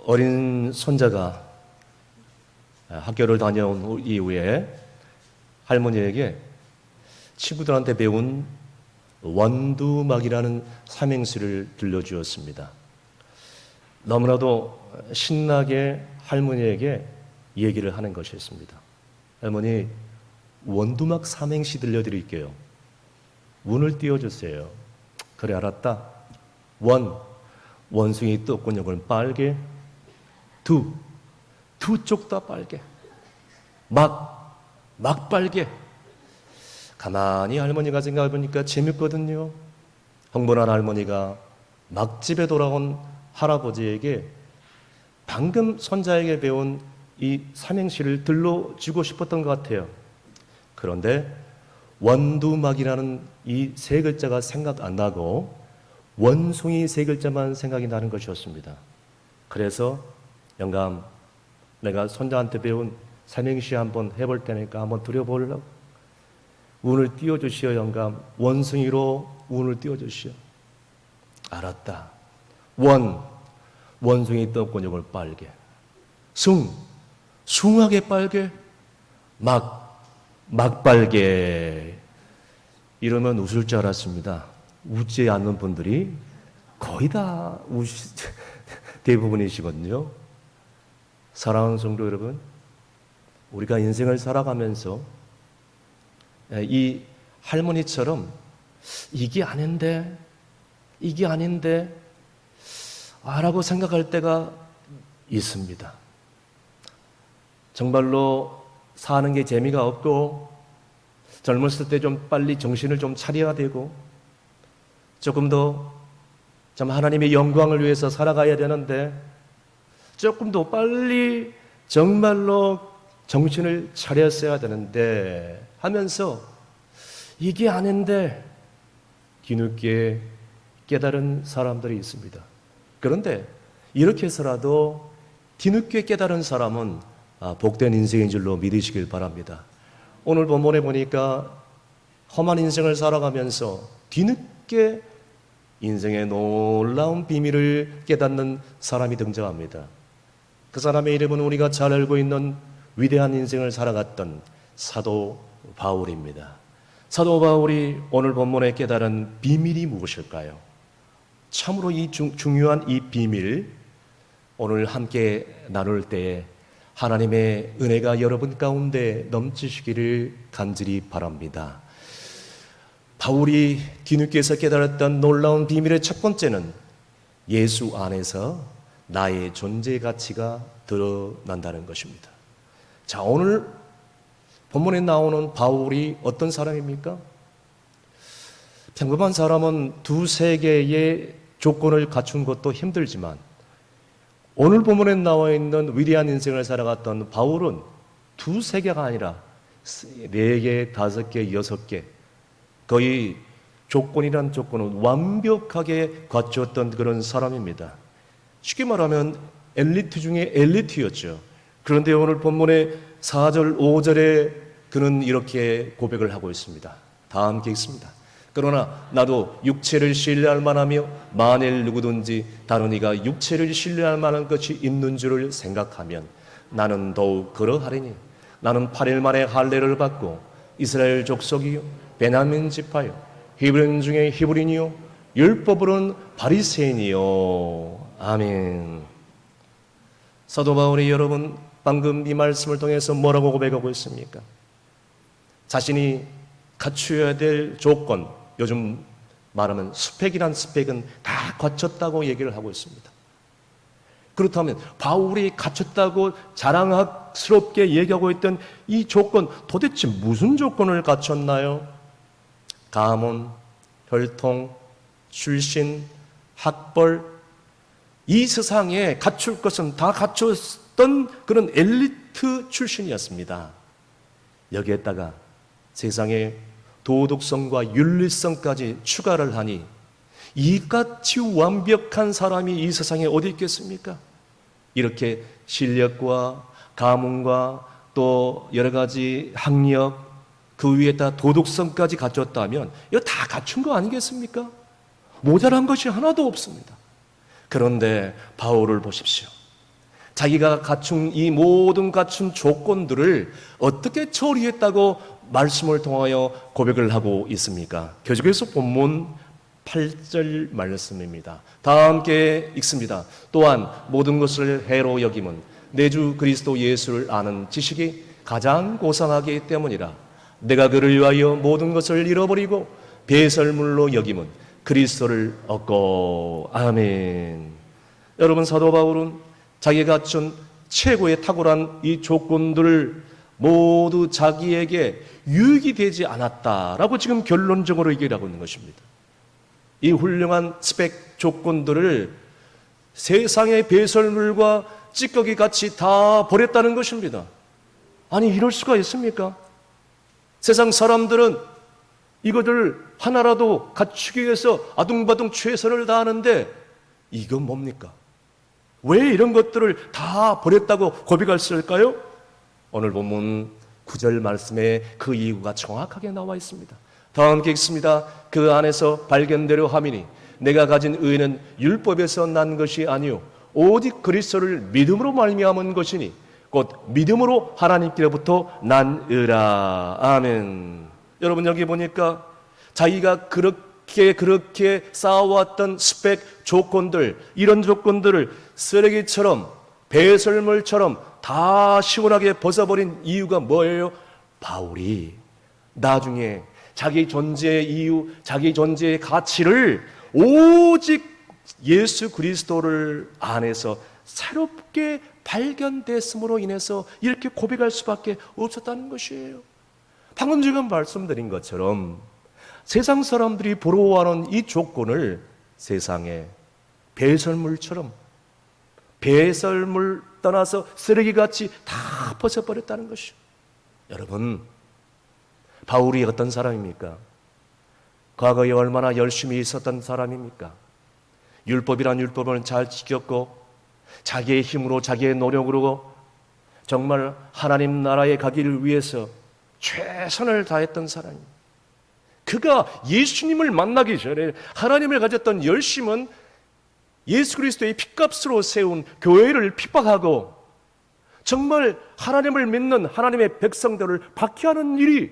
어린 손자가 학교를 다녀온 이후에 할머니에게 친구들한테 배운 원두막이라는 삼행시를 들려주었습니다. 너무나도 신나게 할머니에게 얘기를 하는 것이었습니다. 할머니, 원두막 삼행시 들려드릴게요. 운을 띄워주세요. 그래, 알았다. 원숭이 떴군요. 빨개. 두 쪽 다 빨개. 막 빨개. 가만히 할머니가 생각해보니까 재밌거든요. 흥분한 할머니가 막 집에 돌아온 할아버지에게 방금 손자에게 배운 이 삼행시를 들려주고 싶었던 것 같아요. 그런데 원두막이라는 이 세 글자가 생각 안 나고 원숭이 세 글자만 생각이 나는 것이었습니다. 그래서 영감, 내가 손자한테 배운 삼행시 한번 해볼 테니까 한번 들여보려고. 운을 띄워주시오. 영감, 원숭이로 운을 띄워주시오. 알았다. 원숭이 떴군요. 빨개. 숭하게 빨개. 막 빨개. 이러면 웃을 줄 알았습니다. 웃지 않는 분들이 거의 다 대부분이시거든요. 사랑하는 성도 여러분, 우리가 인생을 살아가면서 이 할머니처럼 이게 아닌데 라고 생각할 때가 있습니다. 정말로 사는 게 재미가 없고 젊었을 때 좀 빨리 정신을 좀 차려야 되고 조금 더 좀 하나님의 영광을 위해서 살아가야 되는데 조금 더 빨리 정말로 정신을 차렸어야 되는데 하면서 이게 아닌데 뒤늦게 깨달은 사람들이 있습니다. 그런데 이렇게 해서라도 뒤늦게 깨달은 사람은 복된 인생인 줄로 믿으시길 바랍니다. 오늘 본문에 보니까 험한 인생을 살아가면서 뒤늦게 인생의 놀라운 비밀을 깨닫는 사람이 등장합니다. 그 사람의 이름은 우리가 잘 알고 있는 위대한 인생을 살아갔던 사도 바울입니다. 사도 바울이 오늘 본문에 깨달은 비밀이 무엇일까요? 참으로 이 중요한 이 비밀, 오늘 함께 나눌 때에 하나님의 은혜가 여러분 가운데 넘치시기를 간절히 바랍니다. 바울이 뒤늦게서 깨달았던 놀라운 비밀의 첫 번째는 예수 안에서 나의 존재 가치가 드러난다는 것입니다. 자, 오늘 본문에 나오는 바울이 어떤 사람입니까? 평범한 사람은 두세 개의 조건을 갖춘 것도 힘들지만 오늘 본문에 나와 있는 위대한 인생을 살아갔던 바울은 두세 개가 아니라 4개, 5개, 6개 거의 조건이란 조건은 완벽하게 갖추었던 그런 사람입니다. 쉽게 말하면 엘리트 중에 엘리트였죠. 그런데 오늘 본문의 4절, 5절에 그는 이렇게 고백을 하고 있습니다. 다 함께 읽습니다. 그러나 나도 육체를 신뢰할 만하며 만일 누구든지 다른 이가 육체를 신뢰할 만한 것이 있는 줄을 생각하면 나는 더욱 그러하리니 나는 8일 만에 할례를 받고 이스라엘 족속이요 베냐민 지파요 히브리인 중에 히브리인이요 율법으로는 바리새인이요. 아멘. 사도 바울이 여러분 방금 이 말씀을 통해서 뭐라고 고백하고 있습니까? 자신이 갖추어야 될 조건, 요즘 말하면 스펙이란 스펙은 다 갖췄다고 얘기를 하고 있습니다. 그렇다면 바울이 갖췄다고 자랑스럽게 얘기하고 있던 이 조건, 도대체 무슨 조건을 갖췄나요? 가문, 혈통, 출신, 학벌, 이 세상에 갖출 것은 다 갖췄던 그런 엘리트 출신이었습니다. 여기에다가 세상에 도덕성과 윤리성까지 추가를 하니 이같이 완벽한 사람이 이 세상에 어디 있겠습니까? 이렇게 실력과 가문과 또 여러 가지 학력, 그 위에다 도덕성까지 갖췄다면 이거 다 갖춘 거 아니겠습니까? 모자란 것이 하나도 없습니다. 그런데 바울을 보십시오. 자기가 갖춘 이 모든 갖춘 조건들을 어떻게 처리했다고 말씀을 통하여 고백을 하고 있습니까? 계속해서 본문 8절 말씀입니다. 다 함께 읽습니다. 또한 모든 것을 해로 여김은 내 주 그리스도 예수를 아는 지식이 가장 고상하기 때문이라. 내가 그를 위하여 모든 것을 잃어버리고 배설물로 여김은 그리스도를 얻고. 아멘. 여러분, 사도 바울은 자기가 갖춘 최고의 탁월한 이 조건들을 모두 자기에게 유익이 되지 않았다라고 지금 결론적으로 얘기를 하고 있는 것입니다. 이 훌륭한 스펙 조건들을 세상의 배설물과 찌꺼기 같이 다 버렸다는 것입니다. 아니, 이럴 수가 있습니까? 세상 사람들은 이것을 하나라도 갖추기 위해서 아둥바둥 최선을 다하는데 이건 뭡니까? 왜 이런 것들을 다 버렸다고 고백했을까요? 오늘 본문 9절 말씀에 그 이유가 정확하게 나와 있습니다. 다 함께 읽습니다. 그 안에서 발견되려 함이니 내가 가진 의는 율법에서 난 것이 아니요 오직 그리스도를 믿음으로 말미암은 것이니 곧 믿음으로 하나님께로부터 난 의라. 아멘. 여러분, 여기 보니까 자기가 그렇게 쌓아왔던 스펙 조건들, 이런 조건들을 쓰레기처럼 배설물처럼 다 시원하게 벗어버린 이유가 뭐예요? 바울이 나중에 자기 존재의 이유, 자기 존재의 가치를 오직 예수 그리스도를 안에서 새롭게 발견됐음으로 인해서 이렇게 고백할 수밖에 없었다는 것이에요. 방금 지금 말씀드린 것처럼 세상 사람들이 부러워하는 이 조건을 세상에 배설물처럼, 배설물 떠나서 쓰레기같이 다 벗어버렸다는 것이죠. 여러분, 바울이 어떤 사람입니까? 과거에 얼마나 열심히 있었던 사람입니까? 율법이란 율법을 잘 지켰고 자기의 힘으로, 자기의 노력으로 정말 하나님 나라에 가기를 위해서 최선을 다했던 사람입니다. 그가 예수님을 만나기 전에 하나님을 가졌던 열심은 예수 그리스도의 핏값으로 세운 교회를 핍박하고 정말 하나님을 믿는 하나님의 백성들을 박해하는 일이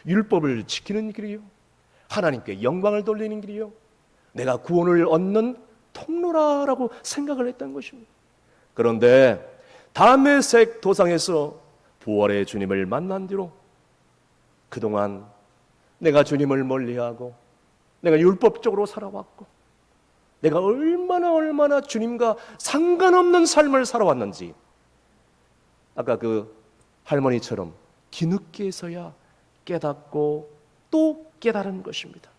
율법을 지키는 길이요, 하나님께 영광을 돌리는 길이요, 내가 구원을 얻는 통로라라고 생각을 했던 것입니다. 그런데 다메섹 도상에서 부활의 주님을 만난 뒤로 그동안 내가 주님을 멀리하고 내가 율법적으로 살아왔고 내가 얼마나 주님과 상관없는 삶을 살아왔는지 아까 그 할머니처럼 뒤늦게서야 깨닫고 또 깨달은 것입니다.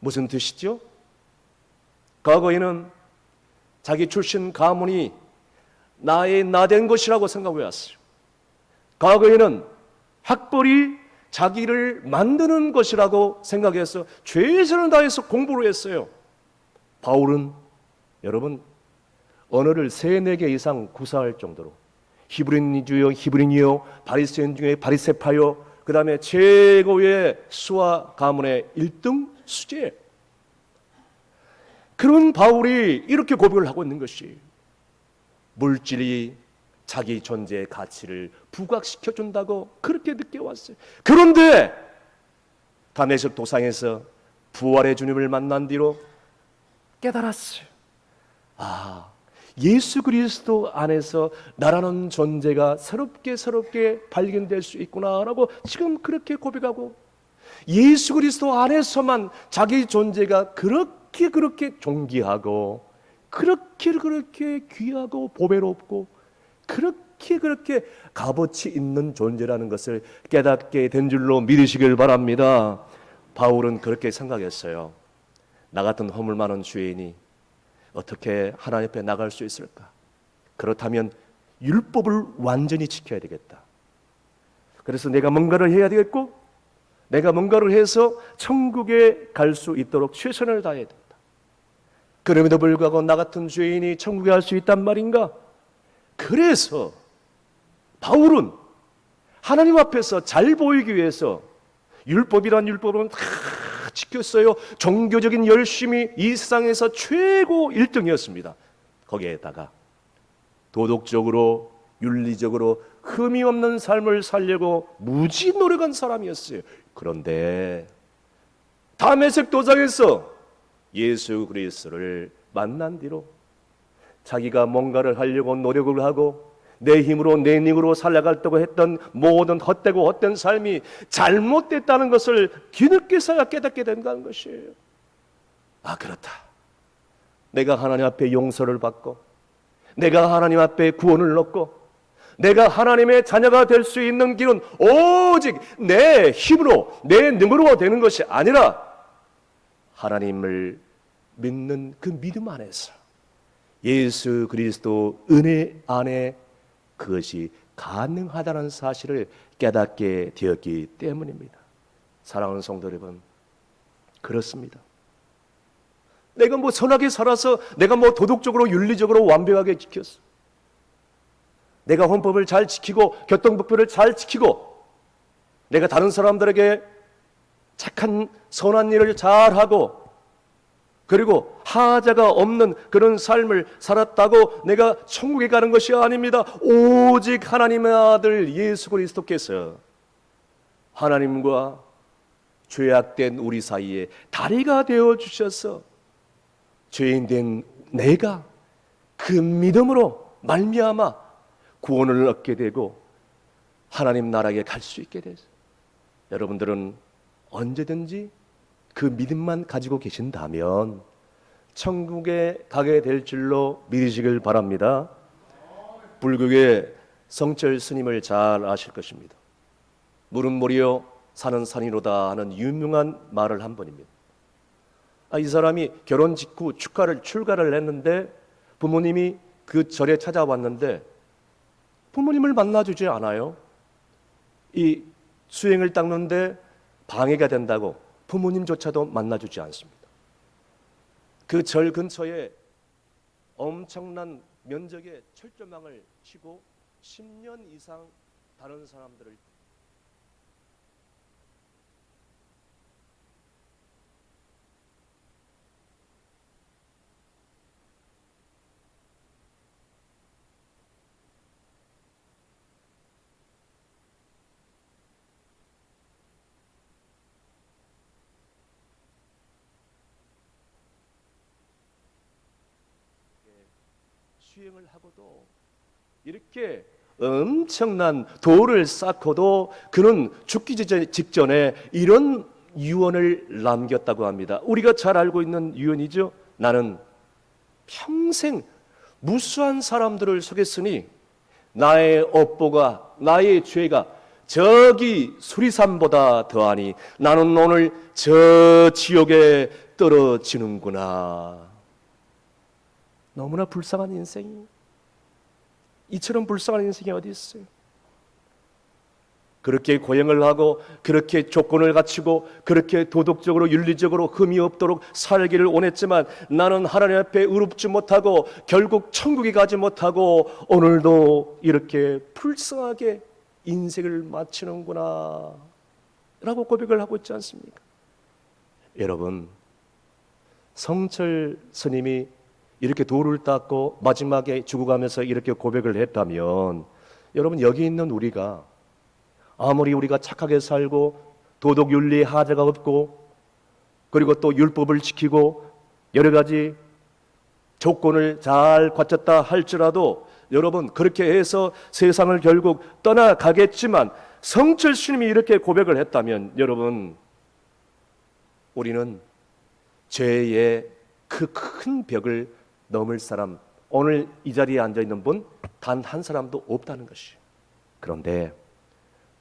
무슨 뜻이죠? 과거에는 자기 출신 가문이 나의 나된 것이라고 생각해왔어요. 과거에는 학벌이 자기를 만드는 것이라고 생각해서 최선을 다해서 공부를 했어요. 바울은 여러분 언어를 3-4개 이상 구사할 정도로 히브리니요, 바리새인 중에 바리새파요, 그 다음에 최고의 수학 가문의 1등 수재. 그런 바울이 이렇게 고백을 하고 있는 것이 물질이 자기 존재의 가치를 부각시켜준다고 그렇게 느껴왔어요. 그런데 다메섹 도상에서 부활의 주님을 만난 뒤로 깨달았어요. 아, 예수 그리스도 안에서 나라는 존재가 새롭게 발견될 수 있구나라고 지금 그렇게 고백하고 예수 그리스도 안에서만 자기 존재가 그렇게 존귀하고 그렇게 귀하고 보배롭고 그렇게 값어치 있는 존재라는 것을 깨닫게 된 줄로 믿으시길 바랍니다. 바울은 그렇게 생각했어요. 나 같은 허물 많은 죄인이 어떻게 하나님 앞에 나갈 수 있을까? 그렇다면 율법을 완전히 지켜야 되겠다. 그래서 내가 뭔가를 해야 되겠고 내가 뭔가를 해서 천국에 갈 수 있도록 최선을 다해야 된다. 그럼에도 불구하고 나 같은 죄인이 천국에 갈 수 있단 말인가? 그래서 바울은 하나님 앞에서 잘 보이기 위해서 율법이란 율법은 다 지켰어요. 종교적인 열심이 이 세상에서 최고 1등이었습니다. 거기에다가 도덕적으로 윤리적으로 흠이 없는 삶을 살려고 무지 노력한 사람이었어요. 그런데 다메섹 도상에서 예수 그리스도를 만난 뒤로 자기가 뭔가를 하려고 노력을 하고 내 힘으로 내 능으로 살아가려고 했던 모든 헛되고 헛된 삶이 잘못됐다는 것을 뒤늦게서야 깨닫게 된다는 것이에요. 아, 그렇다. 내가 하나님 앞에 용서를 받고 내가 하나님 앞에 구원을 얻고 내가 하나님의 자녀가 될 수 있는 길은 오직 내 힘으로 내 능으로 되는 것이 아니라 하나님을 믿는 그 믿음 안에서 예수 그리스도 은혜 안에 그것이 가능하다는 사실을 깨닫게 되었기 때문입니다. 사랑하는 성도 여러분, 그렇습니다. 내가 선하게 살아서 내가 도덕적으로 윤리적으로 완벽하게 지켰어. 내가 헌법을 잘 지키고 교통법규를 잘 지키고 내가 다른 사람들에게 착한 선한 일을 잘하고 그리고 하자가 없는 그런 삶을 살았다고 내가 천국에 가는 것이 아닙니다. 오직 하나님의 아들 예수 그리스도께서 하나님과 죄악된 우리 사이에 다리가 되어 주셔서 죄인된 내가 그 믿음으로 말미암아 구원을 얻게 되고 하나님 나라에 갈 수 있게 되죠. 여러분들은 언제든지 그 믿음만 가지고 계신다면 천국에 가게 될 줄로 믿으시길 바랍니다. 불교의 성철 스님을 잘 아실 것입니다. 물은 모리요 산은 산이로다 하는 유명한 말을 한 번입니다. 이 사람이 결혼 직후 출가를 했는데 부모님이 그 절에 찾아왔는데 부모님을 만나주지 않아요. 이 수행을 닦는데 방해가 된다고 부모님조차도 만나주지 않습니다. 그 절 근처에 엄청난 면적의 철조망을 치고 10년 이상 다른 사람들을 수행을 하고도 이렇게 엄청난 도를 쌓고도 그는 죽기 직전에 이런 유언을 남겼다고 합니다. 우리가 잘 알고 있는 유언이죠. 나는 평생 무수한 사람들을 속였으니 나의 업보가 나의 죄가 저기 수리산보다 더하니 나는 오늘 저 지옥에 떨어지는구나. 너무나 불쌍한 인생이, 이처럼 불쌍한 인생이 어디 있어요? 그렇게 고행을 하고 그렇게 조건을 갖추고 그렇게 도덕적으로 윤리적으로 흠이 없도록 살기를 원했지만 나는 하나님 앞에 의롭지 못하고 결국 천국에 가지 못하고 오늘도 이렇게 불쌍하게 인생을 마치는구나 라고 고백을 하고 있지 않습니까? 여러분, 성철 스님이 이렇게 도를 닦고 마지막에 죽어가면서 이렇게 고백을 했다면 여러분, 여기 있는 우리가 아무리 우리가 착하게 살고 도덕 윤리 하자가 없고 그리고 또 율법을 지키고 여러 가지 조건을 잘 갖췄다 할지라도 여러분, 그렇게 해서 세상을 결국 떠나가겠지만 성철 스님이 이렇게 고백을 했다면 여러분, 우리는 죄의 그 큰 벽을 넘을 사람, 오늘 이 자리에 앉아있는 분 단 한 사람도 없다는 것이에요. 그런데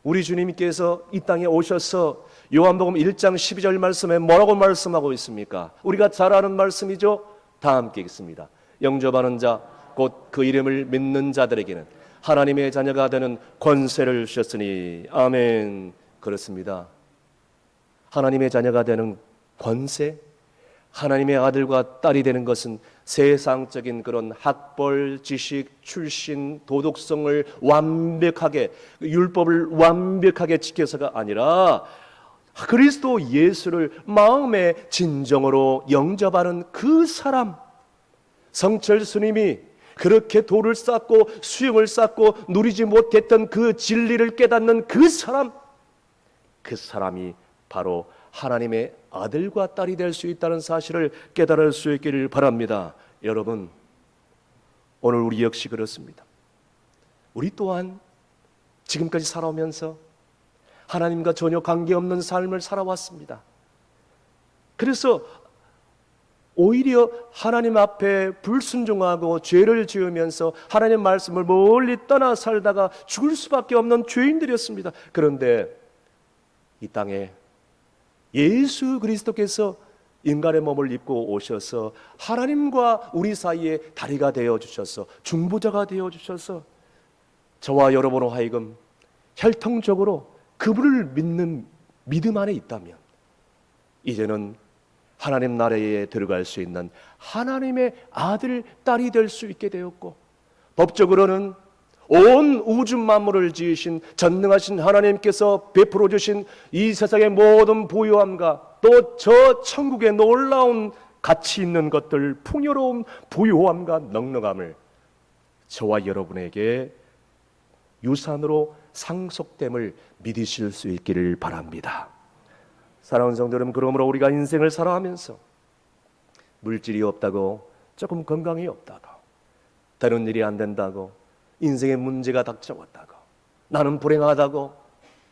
우리 주님께서 이 땅에 오셔서 요한복음 1장 12절 말씀에 뭐라고 말씀하고 있습니까? 우리가 잘 아는 말씀이죠. 다 함께 읽습니다. 영접하는 자, 곧 그 이름을 믿는 자들에게는 하나님의 자녀가 되는 권세를 주셨으니 아멘. 그렇습니다. 하나님의 자녀가 되는 권세, 하나님의 아들과 딸이 되는 것은 세상적인 그런 학벌, 지식, 출신, 도덕성을 완벽하게, 율법을 완벽하게 지켜서가 아니라 그리스도 예수를 마음의 진정으로 영접하는 그 사람, 성철 스님이 그렇게 돌을 쌓고 수염을 쌓고 누리지 못했던 그 진리를 깨닫는 그 사람이 바로 하나님의 아들과 딸이 될 수 있다는 사실을 깨달을 수 있기를 바랍니다. 여러분, 오늘 우리 역시 그렇습니다. 우리 또한 지금까지 살아오면서 하나님과 전혀 관계없는 삶을 살아왔습니다. 그래서 오히려 하나님 앞에 불순종하고 죄를 지으면서 하나님 말씀을 멀리 떠나 살다가 죽을 수밖에 없는 죄인들이었습니다. 그런데 이 땅에 예수 그리스도께서 인간의 몸을 입고 오셔서 하나님과 우리 사이에 다리가 되어 주셔서 중보자가 되어 주셔서 저와 여러분으로 하여금 혈통적으로 그분을 믿는 믿음 안에 있다면 이제는 하나님 나라에 들어갈 수 있는 하나님의 아들, 딸이 될 수 있게 되었고, 법적으로는 온 우주 만물을 지으신 전능하신 하나님께서 베풀어 주신 이 세상의 모든 부유함과 또 저 천국의 놀라운 가치 있는 것들, 풍요로운 부유함과 넉넉함을 저와 여러분에게 유산으로 상속됨을 믿으실 수 있기를 바랍니다. 사랑하는 성도 여러분, 그러므로 우리가 인생을 살아가면서 물질이 없다고, 조금 건강이 없다고, 다른 일이 안 된다고, 인생에 문제가 닥쳐왔다고, 나는 불행하다고,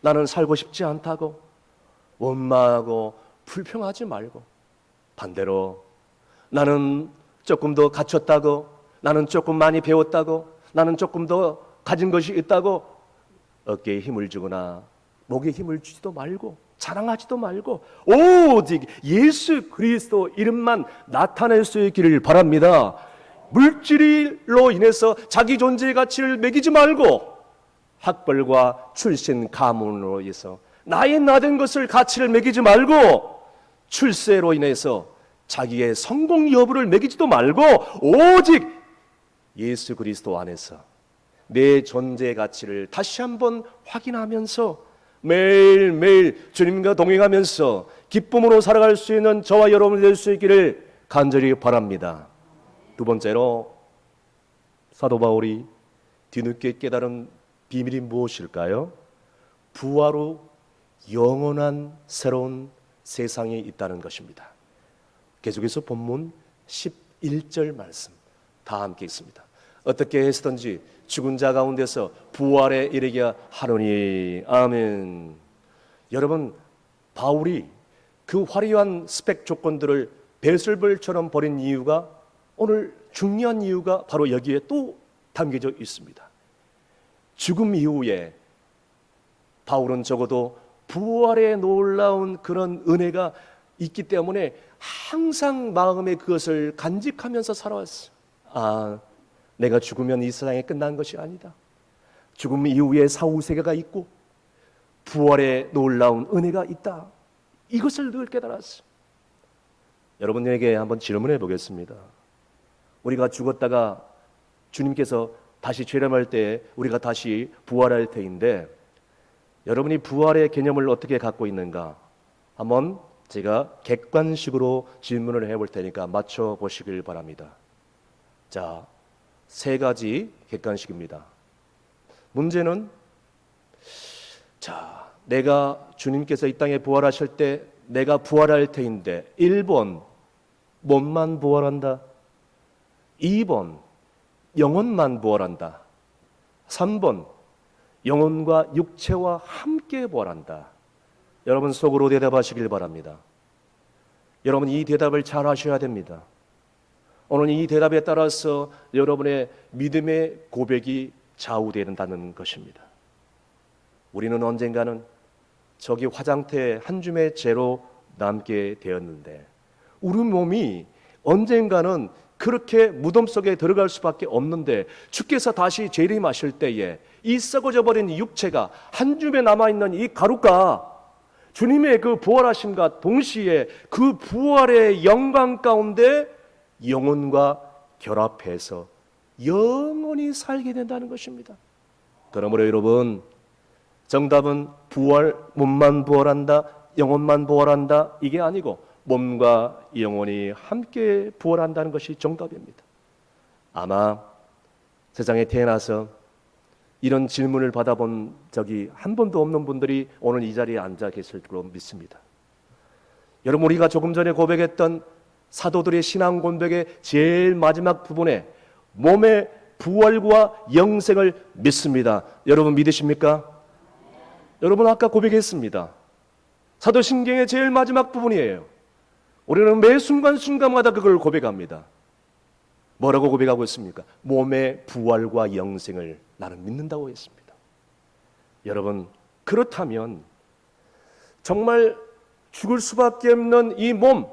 나는 살고 싶지 않다고 원망하고 불평하지 말고, 반대로 나는 조금 더 갖췄다고, 나는 조금 많이 배웠다고, 나는 조금 더 가진 것이 있다고 어깨에 힘을 주거나 목에 힘을 주지도 말고 자랑하지도 말고 오직 예수 그리스도 이름만 나타낼 수 있기를 바랍니다. 물질로 인해서 자기 존재의 가치를 매기지 말고 학벌과 출신 가문으로 인해서 나의 나된 것을 가치를 매기지 말고 출세로 인해서 자기의 성공 여부를 매기지도 말고 오직 예수 그리스도 안에서 내 존재의 가치를 다시 한번 확인하면서 매일매일 주님과 동행하면서 기쁨으로 살아갈 수 있는 저와 여러분이 될 수 있기를 간절히 바랍니다. 두 번째로 사도 바울이 뒤늦게 깨달은 비밀이 무엇일까요? 부활 후 영원한 새로운 세상이 있다는 것입니다. 계속해서 본문 11절 말씀 다 함께 있습니다. 어떻게 해서든지 죽은 자 가운데서 부활에 이르게 하노니. 아멘. 여러분, 바울이 그 화려한 스펙 조건들을 배설물처럼 버린 이유가, 오늘 중요한 이유가 바로 여기에 또 담겨져 있습니다. 죽음 이후에 바울은 적어도 부활의 놀라운 그런 은혜가 있기 때문에 항상 마음에 그것을 간직하면서 살아왔어요. 내가 죽으면 이 세상에 끝난 것이 아니다. 죽음 이후에 사후세계가 있고 부활의 놀라운 은혜가 있다. 이것을 늘 깨달았어요. 여러분에게 한번 질문해 보겠습니다. 우리가 죽었다가 주님께서 다시 재림할 때 우리가 다시 부활할 때인데, 여러분이 부활의 개념을 어떻게 갖고 있는가? 한번 제가 객관식으로 질문을 해볼 테니까 맞춰보시길 바랍니다. 자, 세 가지 객관식입니다. 문제는, 자, 내가 주님께서 이 땅에 부활하실 때 내가 부활할 때인데 1번 몸만 부활한다, 2번 영혼만 부활한다, 3번 영혼과 육체와 함께 부활한다. 여러분 속으로 대답하시길 바랍니다. 여러분 이 대답을 잘 하셔야 됩니다. 오늘 이 대답에 따라서 여러분의 믿음의 고백이 좌우된다는 것입니다. 우리는 언젠가는 저기 화장터에 한 줌의 재로 남게 되었는데, 우리 몸이 언젠가는 그렇게 무덤 속에 들어갈 수밖에 없는데, 주께서 다시 재림하실 때에 이 썩어져 버린 육체가 한 줌에 남아있는 이 가루가 주님의 그 부활하심과 동시에 그 부활의 영광 가운데 영혼과 결합해서 영원히 살게 된다는 것입니다. 그러므로 여러분, 정답은 부활, 몸만 부활한다, 영혼만 부활한다, 이게 아니고 몸과 영혼이 함께 부활한다는 것이 정답입니다. 아마 세상에 태어나서 이런 질문을 받아본 적이 한 번도 없는 분들이 오늘 이 자리에 앉아 계실 줄로 믿습니다. 여러분, 우리가 조금 전에 고백했던 사도들의 신앙 고백의 제일 마지막 부분에 몸의 부활과 영생을 믿습니다. 여러분 믿으십니까? 여러분 아까 고백했습니다. 사도신경의 제일 마지막 부분이에요. 우리는 매 순간순간마다 그걸 고백합니다. 뭐라고 고백하고 있습니까? 몸의 부활과 영생을 나는 믿는다고 했습니다. 여러분, 그렇다면 정말 죽을 수밖에 없는 이 몸,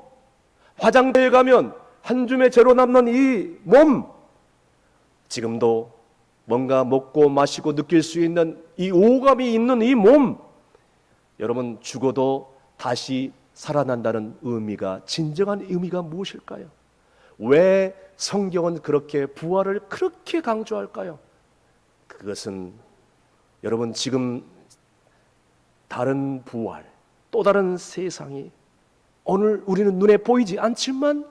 화장대에 가면 한 줌의 재로 남는 이 몸, 지금도 뭔가 먹고 마시고 느낄 수 있는 이 오감이 있는 이 몸, 여러분 죽어도 다시 살아난다는 의미가, 진정한 의미가 무엇일까요? 왜 성경은 그렇게 부활을 그렇게 강조할까요? 그것은 여러분 지금 다른 부활, 또 다른 세상이 오늘 우리는 눈에 보이지 않지만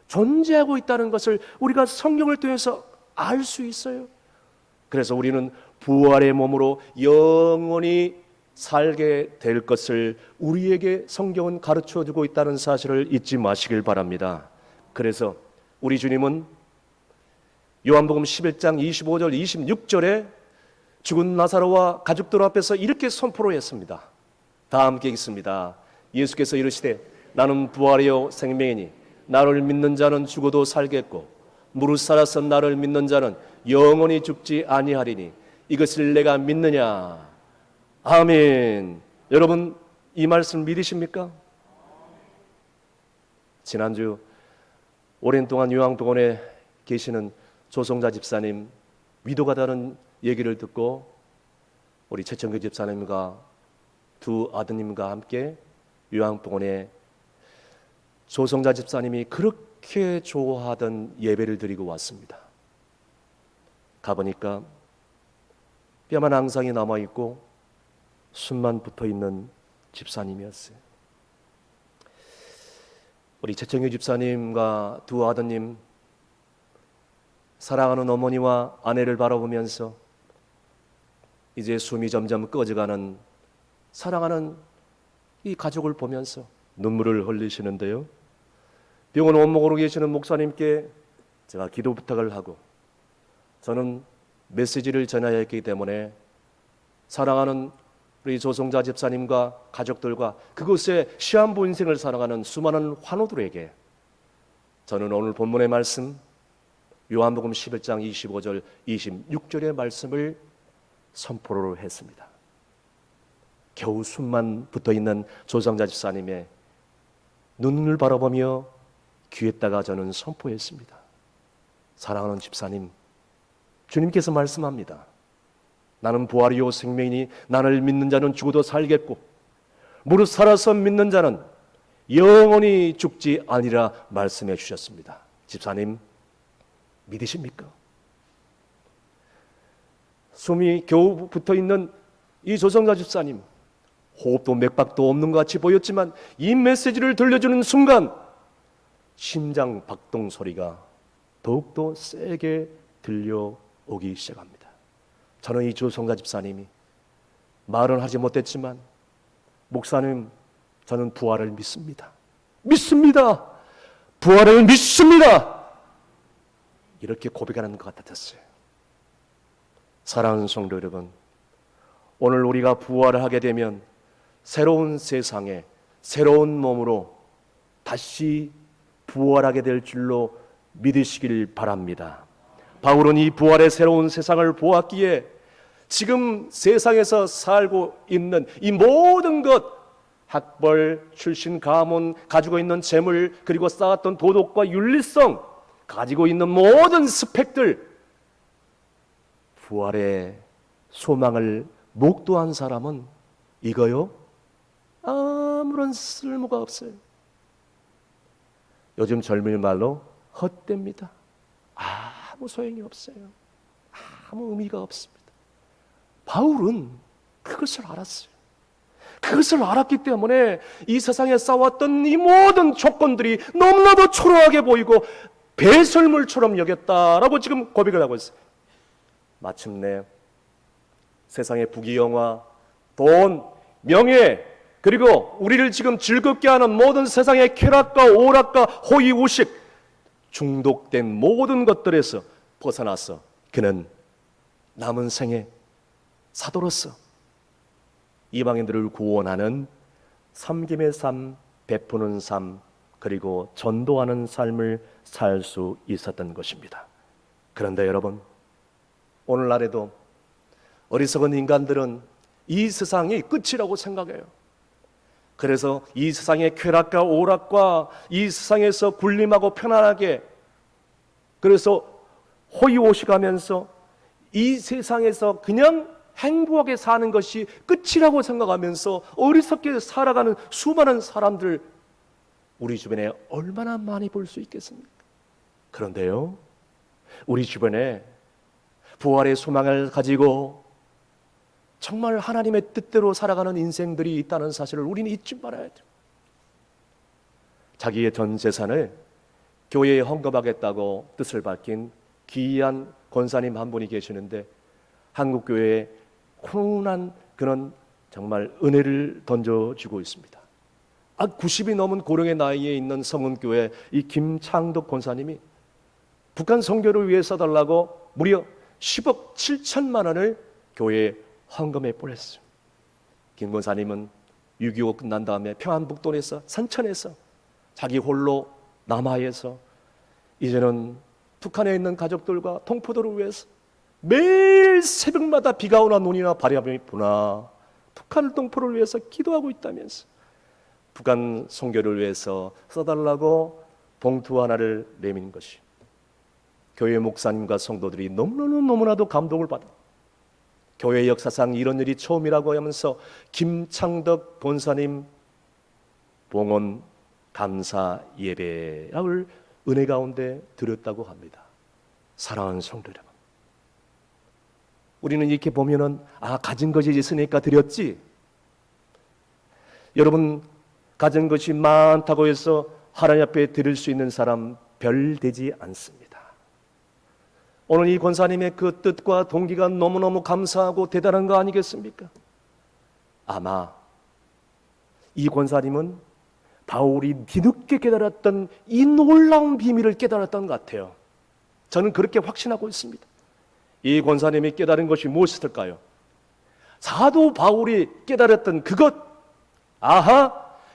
존재하고 있다는 것을 우리가 성경을 통해서 알 수 있어요. 그래서 우리는 부활의 몸으로 영원히 살게 될 것을 우리에게 성경은 가르쳐 주고 있다는 사실을 잊지 마시길 바랍니다. 그래서 우리 주님은 요한복음 11장 25절 26절에 죽은 나사로와 가족들 앞에서 이렇게 선포를 했습니다. 다 함께 읽습니다. 예수께서 이르시되 나는 부활이요 생명이니 나를 믿는 자는 죽어도 살겠고 무릇 살아서 나를 믿는 자는 영원히 죽지 아니하리니 이것을 내가 믿느냐. 아멘. 여러분 이 말씀 믿으십니까? 지난주 오랜 동안 요양병원에 계시는 조성자 집사님 위도가다는 얘기를 듣고 우리 최청규 집사님과 두 아드님과 함께 요양병원에 조성자 집사님이 그렇게 좋아하던 예배를 드리고 왔습니다. 가보니까 뼈만 앙상이 남아있고 숨만 붙어있는 집사님이었어요. 우리 최청규 집사님과 두 아드님, 사랑하는 어머니와 아내를 바라보면서 이제 숨이 점점 꺼져가는 사랑하는 이 가족을 보면서 눈물을 흘리시는데요. 병원 원목으로 계시는 목사님께 제가 기도 부탁을 하고 저는 메시지를 전해야 했기 때문에 사랑하는 우리 조성자 집사님과 가족들과 그곳에 시한부 인생을 살아가는 수많은 환우들에게 저는 오늘 본문의 말씀 요한복음 11장 25절 26절의 말씀을 선포를 했습니다. 겨우 숨만 붙어있는 조성자 집사님의 눈을 바라보며 귀에다가 저는 선포했습니다. 사랑하는 집사님, 주님께서 말씀합니다. 나는 부활이요 생명이니 나를 믿는 자는 죽어도 살겠고 무릇 살아서 믿는 자는 영원히 죽지 아니라 말씀해 주셨습니다. 집사님 믿으십니까? 숨이 겨우 붙어있는 이 조성자 집사님, 호흡도 맥박도 없는 것 같이 보였지만 이 메시지를 들려주는 순간 심장 박동 소리가 더욱더 세게 들려오기 시작합니다. 저는 이 조성자 집사님이 말은 하지 못했지만 목사님 저는 부활을 믿습니다. 믿습니다. 부활을 믿습니다. 이렇게 고백하는 것 같았어요. 사랑하는 성도 여러분, 오늘 우리가 부활을 하게 되면 새로운 세상에 새로운 몸으로 다시 부활하게 될 줄로 믿으시길 바랍니다. 바울은 이 부활의 새로운 세상을 보았기에 지금 세상에서 살고 있는 이 모든 것, 학벌, 출신, 가문, 가지고 있는 재물, 그리고 쌓았던 도덕과 윤리성, 가지고 있는 모든 스펙들, 부활의 소망을 목도한 사람은 이거요? 아무런 쓸모가 없어요. 요즘 젊은 말로 헛됩니다. 아무 소용이 없어요. 아무 의미가 없습니다. 바울은 그것을 알았어요. 그것을 알았기 때문에 이 세상에 쌓았던 이 모든 조건들이 너무나도 초라하게 보이고 배설물처럼 여겼다라고 지금 고백을 하고 있어요. 마침내 세상의 부귀영화, 돈, 명예, 그리고 우리를 지금 즐겁게 하는 모든 세상의 쾌락과 오락과 호의우식, 중독된 모든 것들에서 벗어나서 그는 남은 생에 사도로서 이방인들을 구원하는 섬김의 삶, 베푸는 삶, 그리고 전도하는 삶을 살 수 있었던 것입니다. 그런데 여러분, 오늘날에도 어리석은 인간들은 이 세상이 끝이라고 생각해요. 그래서 이 세상의 쾌락과 오락과 이 세상에서 군림하고 편안하게, 그래서 호의호식하면서 이 세상에서 그냥 행복하게 사는 것이 끝이라고 생각하면서 어리석게 살아가는 수많은 사람들, 우리 주변에 얼마나 많이 볼 수 있겠습니까? 그런데요, 우리 주변에 부활의 소망을 가지고 정말 하나님의 뜻대로 살아가는 인생들이 있다는 사실을 우리는 잊지 말아야 돼요. 자기의 전 재산을 교회에 헌금하겠다고 뜻을 밝힌 귀한 권사님 한 분이 계시는데, 한국교회에 훈훈한 그런 정말 은혜를 던져주고 있습니다. 90이 넘은 고령의 나이에 있는 성은교회 이 김창덕 권사님이 북한 선교를 위해 써달라고 무려 10억 7천만 원을 교회에 헌금해 보냈어요. 김 권사님은 6.25 끝난 다음에 평안북도에서 산천에서 자기 홀로 남하에서 이제는 북한에 있는 가족들과 동포들을 위해서 매일 새벽마다 비가 오나 눈이나 바람이 부나 북한 동포를 위해서 기도하고 있다면서 북한 선교를 위해서 써달라고 봉투 하나를 내민 것이 교회 목사님과 성도들이 너무나도 감동을 받아 교회 역사상 이런 일이 처음이라고 하면서 김창덕 권사님 봉헌 감사 예배를 은혜 가운데 드렸다고 합니다. 사랑하는 성도 여러분, 우리는 이렇게 보면은 가진 것이 있으니까 드렸지. 여러분, 가진 것이 많다고 해서 하나님 앞에 드릴 수 있는 사람 별 되지 않습니다. 오늘 이 권사님의 그 뜻과 동기가 너무너무 감사하고 대단한 거 아니겠습니까? 아마 이 권사님은 바울이 뒤늦게 깨달았던 이 놀라운 비밀을 깨달았던 것 같아요. 저는 그렇게 확신하고 있습니다. 이 권사님이 깨달은 것이 무엇일까요? 사도 바울이 깨달았던 그것,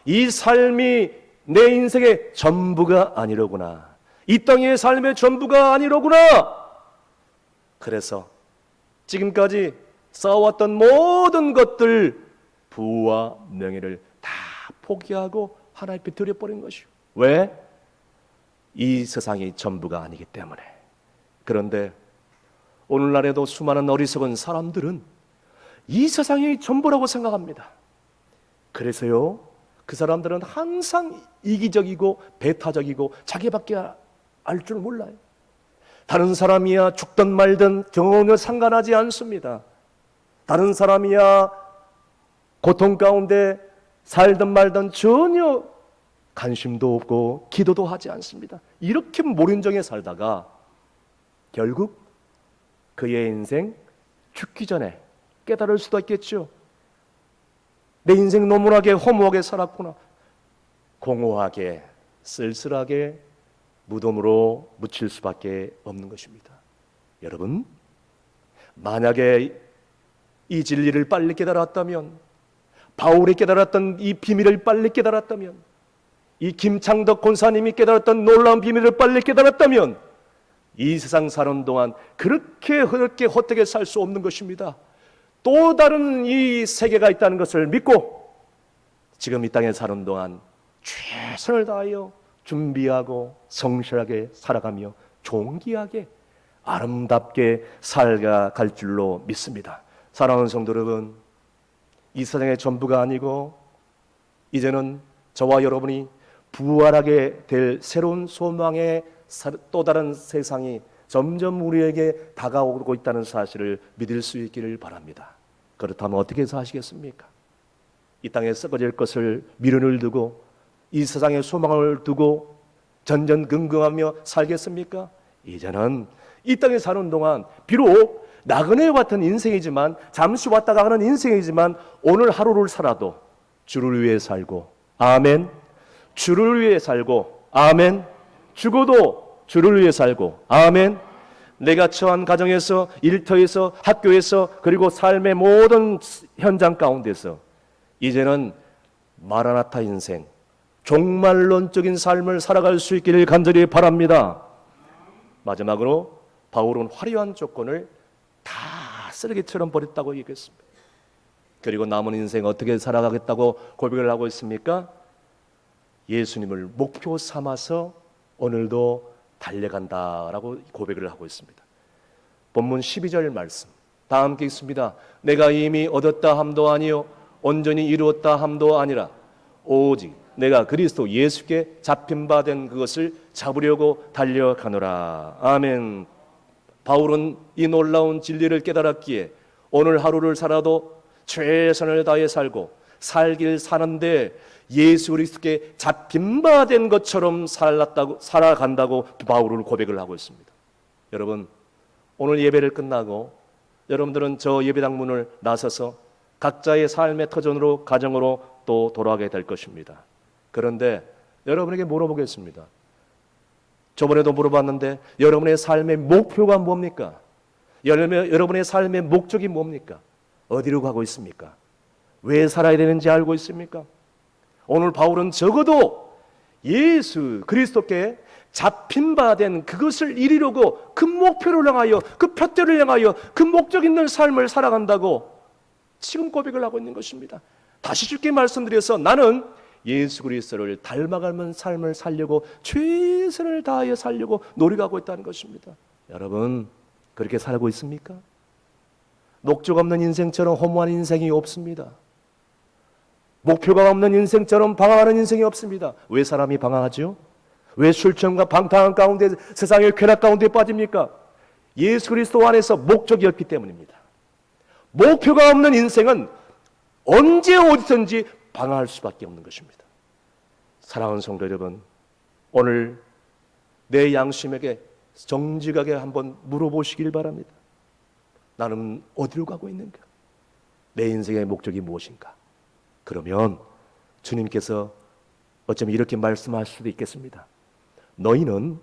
이 삶이 내 인생의 전부가 아니로구나, 이 땅의 삶의 전부가 아니로구나. 그래서 지금까지 쌓아왔던 모든 것들, 부와 명예를 다 포기하고 하나님 앞에 드려버린 것이요. 왜? 이 세상이 전부가 아니기 때문에. 그런데 오늘날에도 수많은 어리석은 사람들은 이 세상이 전부라고 생각합니다. 그래서요, 그 사람들은 항상 이기적이고 배타적이고 자기밖에 알 줄 몰라요. 다른 사람이야 죽든 말든 전혀 상관하지 않습니다. 다른 사람이야 고통 가운데 살든 말든 전혀 관심도 없고 기도도 하지 않습니다. 이렇게 모른정에 살다가 결국 그의 인생 죽기 전에 깨달을 수도 있겠죠. 내 인생 너무나게 허무하게 살았구나. 공허하게 쓸쓸하게 무덤으로 묻힐 수밖에 없는 것입니다. 여러분, 만약에 이 진리를 빨리 깨달았다면, 바울이 깨달았던 이 비밀을 빨리 깨달았다면, 이 김창덕 권사님이 깨달았던 놀라운 비밀을 빨리 깨달았다면, 이 세상 사는 동안 그렇게 헛되게 살 수 없는 것입니다. 또 다른 이 세계가 있다는 것을 믿고 지금 이 땅에 사는 동안 최선을 다하여 준비하고 성실하게 살아가며 존귀하게 아름답게 살아갈 줄로 믿습니다. 사랑하는 성도 여러분, 이 세상의 전부가 아니고 이제는 저와 여러분이 부활하게 될 새로운 소망의 또 다른 세상이 점점 우리에게 다가오고 있다는 사실을 믿을 수 있기를 바랍니다. 그렇다면 어떻게 사시겠습니까? 이 땅에 썩어질 것을 미련을 두고 이 세상에 소망을 두고 전전긍긍하며 살겠습니까? 이제는 이 땅에 사는 동안 비록 나그네 같은 인생이지만, 잠시 왔다 가는 인생이지만 오늘 하루를 살아도 주를 위해 살고, 아멘. 주를 위해 살고, 아멘. 죽어도 주를 위해 살고, 아멘. 내가 처한 가정에서, 일터에서, 학교에서, 그리고 삶의 모든 현장 가운데서 이제는 마라나타 인생, 종말론적인 삶을 살아갈 수 있기를 간절히 바랍니다. 마지막으로 바울은 화려한 조건을 다 쓰레기처럼 버렸다고 얘기했습니다. 그리고 남은 인생 어떻게 살아가겠다고 고백을 하고 있습니까? 예수님을 목표 삼아서 오늘도 달려간다라고 고백을 하고 있습니다. 본문 12절 말씀 다 함께 읽습니다. 내가 이미 얻었다 함도 아니요 온전히 이루었다 함도 아니라 오직 내가 그리스도 예수께 잡힌 바 된 그것을 잡으려고 달려가노라. 아멘. 바울은 이 놀라운 진리를 깨달았기에 오늘 하루를 살아도 최선을 다해 살고 살길 사는데 예수 그리스도께 잡힌 바 된 것처럼 살아간다고 바울은 고백을 하고 있습니다. 여러분, 오늘 예배를 끝나고 여러분들은 저 예배당 문을 나서서 각자의 삶의 터전으로, 가정으로 또 돌아가게 될 것입니다. 그런데 여러분에게 물어보겠습니다. 저번에도 물어봤는데 여러분의 삶의 목표가 뭡니까? 여러분의 삶의 목적이 뭡니까? 어디로 가고 있습니까? 왜 살아야 되는지 알고 있습니까? 오늘 바울은 적어도 예수 그리스도께 잡힌 바 된 그것을 이루려고 그 목표를 향하여, 그 표대를 향하여 그 목적 있는 삶을 살아간다고 지금 고백을 하고 있는 것입니다. 다시 쉽게 말씀드려서 나는 예수 그리스도를 닮아가는 삶을 살려고 최선을 다하여 살려고 노력하고 있다는 것입니다. 여러분, 그렇게 살고 있습니까? 목적 없는 인생처럼 허무한 인생이 없습니다. 목표가 없는 인생처럼 방황하는 인생이 없습니다. 왜 사람이 방황하죠? 왜 술취함과 방탕한 가운데, 세상의 쾌락 가운데 빠집니까? 예수 그리스도 안에서 목적이 없기 때문입니다. 목표가 없는 인생은 언제 어디든지 방황할 수밖에 없는 것입니다. 사랑하는 성도 여러분, 오늘 내 양심에게 정직하게 한번 물어보시길 바랍니다. 나는 어디로 가고 있는가? 내 인생의 목적이 무엇인가? 그러면 주님께서 어쩌면 이렇게 말씀할 수도 있겠습니다. 너희는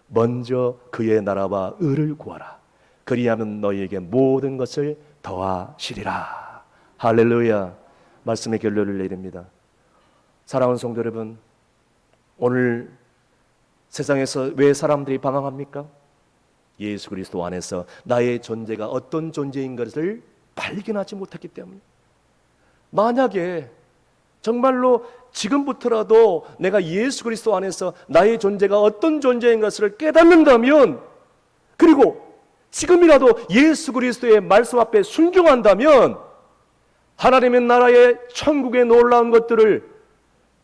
먼저 그의 나라와 의를 구하라. 그리하면 너희에게 모든 것을 더하시리라. 할렐루야. 말씀의 결론을 내립니다. 사랑하는 성도 여러분, 오늘 세상에서 왜 사람들이 방황합니까? 예수 그리스도 안에서 나의 존재가 어떤 존재인 것을 발견하지 못했기 때문에. 만약에 정말로 지금부터라도 내가 예수 그리스도 안에서 나의 존재가 어떤 존재인 것을 깨닫는다면, 그리고 지금이라도 예수 그리스도의 말씀 앞에 순종한다면 하나님의 나라의 천국의 놀라운 것들을,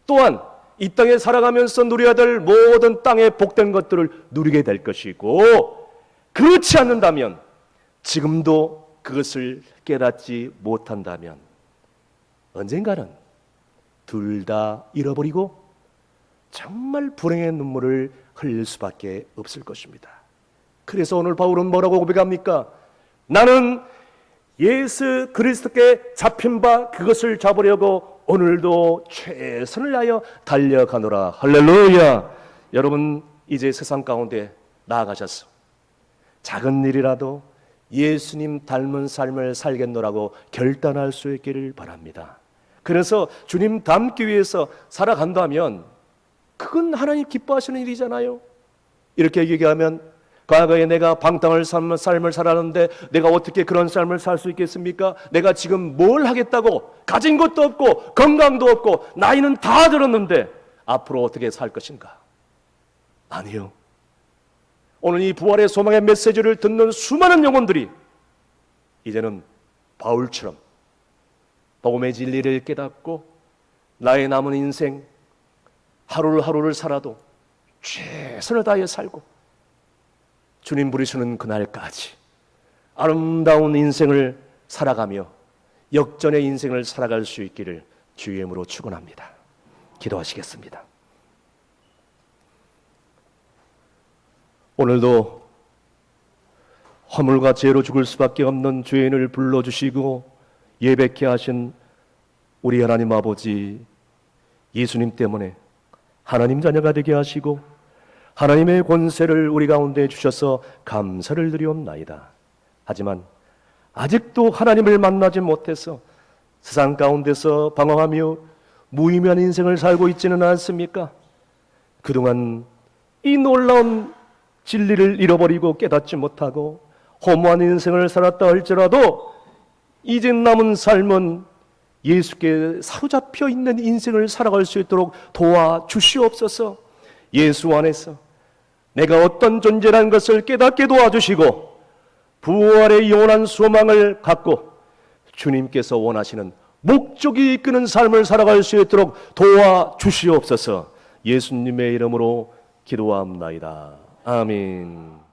또한 이 땅에 살아가면서 누려야 될 모든 땅의 복된 것들을 누리게 될 것이고, 그렇지 않는다면, 지금도 그것을 깨닫지 못한다면 언젠가는 둘 다 잃어버리고 정말 불행의 눈물을 흘릴 수밖에 없을 것입니다. 그래서 오늘 바울은 뭐라고 고백합니까? 나는 예수 그리스도께 잡힌 바 그것을 잡으려고 오늘도 최선을 다하여 달려가노라. 할렐루야. 여러분, 이제 세상 가운데 나아가셔서 작은 일이라도 예수님 닮은 삶을 살겠노라고 결단할 수 있기를 바랍니다. 그래서 주님 닮기 위해서 살아간다면 그건 하나님 기뻐하시는 일이잖아요. 이렇게 얘기하면, 과거에 내가 방탕을 삶을 살았는데 내가 어떻게 그런 삶을 살 수 있겠습니까? 내가 지금 뭘 하겠다고, 가진 것도 없고 건강도 없고 나이는 다 들었는데 앞으로 어떻게 살 것인가? 아니요. 오늘 이 부활의 소망의 메시지를 듣는 수많은 영혼들이 이제는 바울처럼 복음의 진리를 깨닫고 나의 남은 인생 하루를 살아도 최선을 다해 살고 주님 부르시는 그날까지 아름다운 인생을 살아가며 역전의 인생을 살아갈 수 있기를 주의 이름으로 축원합니다. 기도하시겠습니다. 오늘도 허물과 죄로 죽을 수밖에 없는 죄인을 불러주시고 예배케 하신 우리 하나님 아버지, 예수님 때문에 하나님 자녀가 되게 하시고 하나님의 권세를 우리 가운데 주셔서 감사를 드리옵나이다. 하지만 아직도 하나님을 만나지 못해서 세상 가운데서 방황하며 무의미한 인생을 살고 있지는 않습니까? 그동안 이 놀라운 진리를 잃어버리고 깨닫지 못하고 허무한 인생을 살았다 할지라도 이제 남은 삶은 예수께 사로잡혀 있는 인생을 살아갈 수 있도록 도와주시옵소서. 예수 안에서 내가 어떤 존재라는 것을 깨닫게 도와주시고 부활의 영원한 소망을 갖고 주님께서 원하시는 목적이 이끄는 삶을 살아갈 수 있도록 도와주시옵소서. 예수님의 이름으로 기도합나이다. 아멘.